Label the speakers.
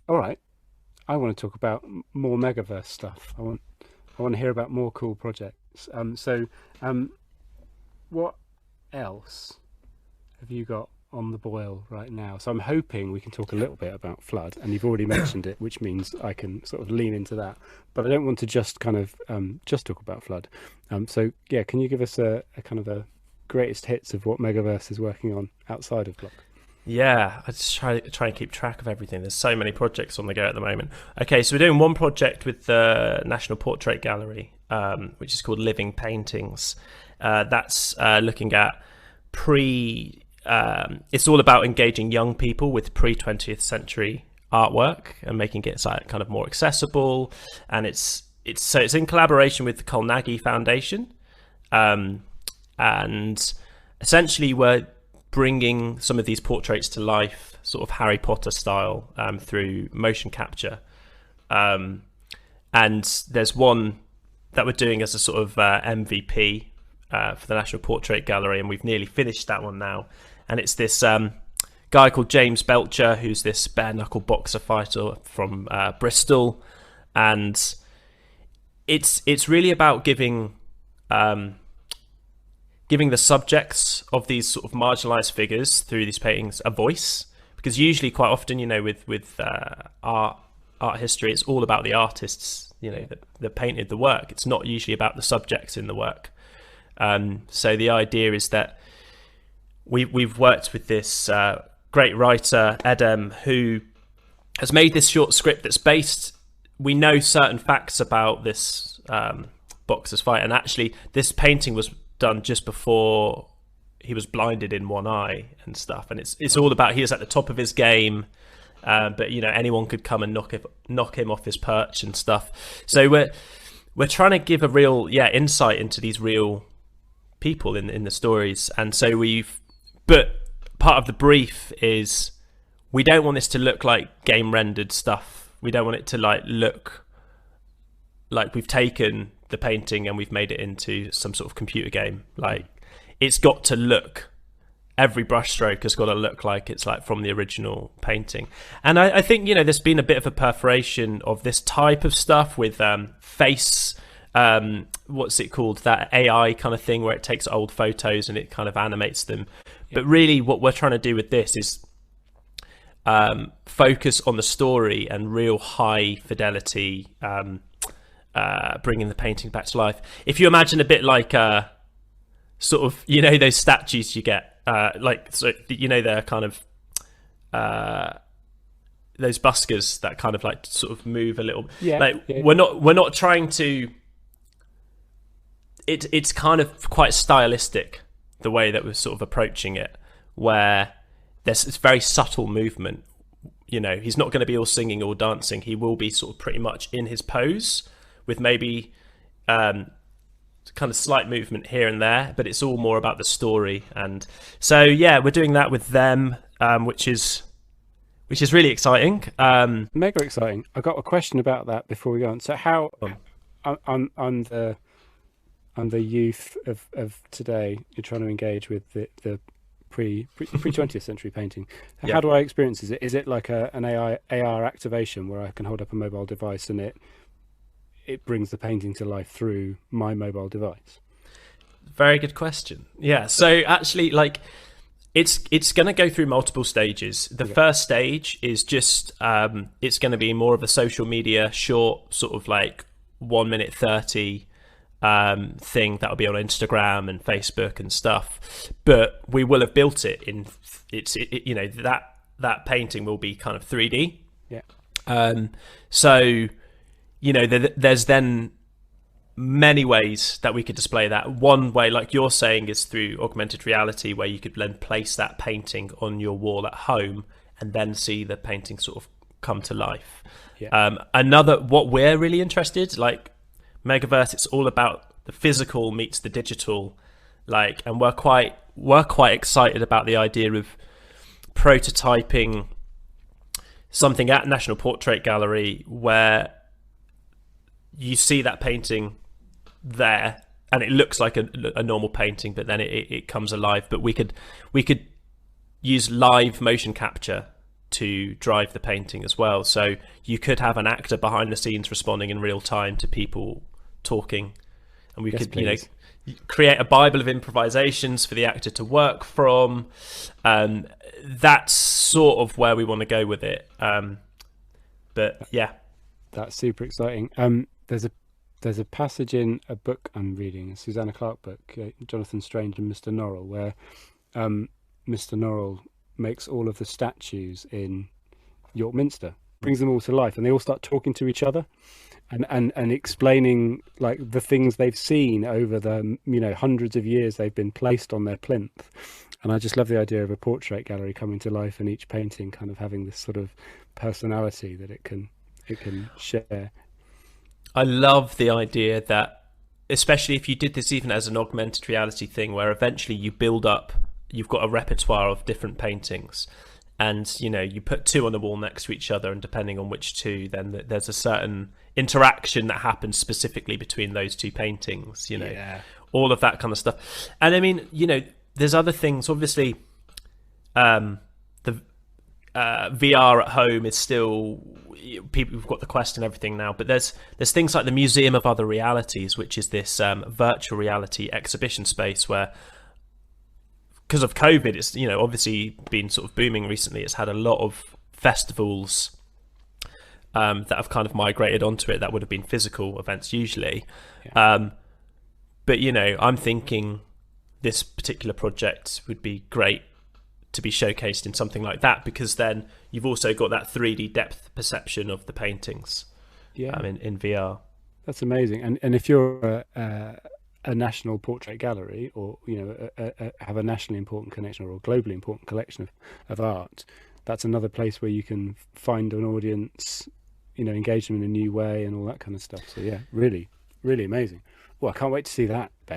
Speaker 1: All right. I want to talk about more Megaverse stuff. I want to hear about more cool projects. Um, what else have you got on the boil right now? So I'm hoping we can talk a little bit about Flood, and you've already mentioned it, which means I can sort of lean into that. But I don't want to just kind of just talk about Flood. So yeah, can you give us a kind of a greatest hits of what Megaverse is working on outside of Block?
Speaker 2: Yeah, I just try and keep track of everything. There's so many projects on the go at the moment. Okay, so we're doing one project with the National Portrait Gallery, which is called Living Paintings. That's looking at pre. It's all about engaging young people with pre 20th century artwork and making it kind of more accessible. And it's in collaboration with the Carnegie Foundation, and essentially we're bringing some of these portraits to life, sort of Harry Potter style, through motion capture. And there's one that we're doing as a sort of MVP for the National Portrait Gallery, and we've nearly finished that one now. And it's this guy called James Belcher, who's this bare knuckle boxer fighter from Bristol, and it's really about giving the subjects of these sort of marginalized figures through these paintings a voice, because usually quite often, with art history, it's all about the artists, that painted the work. It's not usually about the subjects in the work. So the idea is that we've worked with this great writer Edem, who has made this short script that's based. We know certain facts about this boxer's fight, and actually this painting was done just before he was blinded in one eye and stuff, and it's all about, he was at the top of his game, but anyone could come and knock him off his perch and stuff. So we're trying to give a real insight into these real people in the stories. And so but part of the brief is we don't want this to look like game rendered stuff. We don't want it to look like we've taken the painting and we've made it into some sort of computer game. It's got to look, every brushstroke has got to look like it's from the original painting. And I think there's been a bit of a perforation of this type of stuff with face, what's it called, that AI kind of thing where it takes old photos and it kind of animates them. But really what we're trying to do with this is focus on the story and real high fidelity, bringing the painting back to life. If you imagine a bit like sort of those statues you get, they're kind of those buskers that kind of sort of move a little. We're not trying to. It's kind of quite stylistic the way that we're sort of approaching it, where there's this very subtle movement. He's not going to be all singing or dancing. He will be sort of pretty much in his pose, with maybe kind of slight movement here and there, but it's all more about the story. And so we're doing that with them, which is really exciting.
Speaker 1: Mega exciting. I got a question about that before we go on. So how on the youth of today, you're trying to engage with the pre 20th century painting. How do I experience it? Is it like an AR activation where I can hold up a mobile device and it brings the painting to life through my mobile device?
Speaker 2: Very good question. Yeah. So actually, it's going to go through multiple stages. The first stage is just it's going to be more of a social media short, sort of 1 minute 30 thing that'll be on Instagram and Facebook and stuff. But we will have built it in. That painting will be kind of 3D.
Speaker 1: Yeah.
Speaker 2: So. There's then many ways that we could display that. One way, like you're saying, is through augmented reality, where you could then place that painting on your wall at home and then see the painting sort of come to life. Another, what we're really interested, Megaverse, it's all about the physical meets the digital, and we're quite excited about the idea of prototyping something at National Portrait Gallery where you see that painting there and it looks like a normal painting, but then it comes alive. But we could use live motion capture to drive the painting as well. So you could have an actor behind the scenes responding in real time to people talking, and we
Speaker 1: Yes,
Speaker 2: could,
Speaker 1: please.
Speaker 2: create a Bible of improvisations for the actor to work from. That's sort of where we want to go with it. But yeah,
Speaker 1: That's super exciting. There's a passage in a book I'm reading, a Susanna Clarke book, Jonathan Strange and Mr. Norrell, where Mr. Norrell makes all of the statues in York Minster, brings them all to life, and they all start talking to each other and explaining like the things they've seen over the hundreds of years they've been placed on their plinth. And I just love the idea of a portrait gallery coming to life and each painting kind of having this sort of personality that it can share.
Speaker 2: I love the idea that, especially if you did this even as an augmented reality thing, where eventually you build up, you've got a repertoire of different paintings, and you put two on the wall next to each other, and depending on which two, then there's a certain interaction that happens specifically between those two paintings.
Speaker 1: Yeah.
Speaker 2: All of that kind of stuff. And I mean, there's other things. Obviously, the VR at home is still, people have got the Quest and everything now, but there's things like the Museum of Other Realities, which is this virtual reality exhibition space where, because of COVID, it's obviously been sort of booming recently. It's had a lot of festivals that have kind of migrated onto it that would have been physical events usually.
Speaker 1: Yeah.
Speaker 2: But I'm thinking this particular project would be great to be showcased in something like that, because then you've also got that 3D depth perception of the paintings.
Speaker 1: Yeah.
Speaker 2: In VR.
Speaker 1: That's amazing. And if you're a national portrait gallery, or have a nationally important connection or a globally important collection of art, that's another place where you can find an audience, engage them in a new way and all that kind of stuff. So yeah, really, really amazing. Well, I can't wait to see that, babe.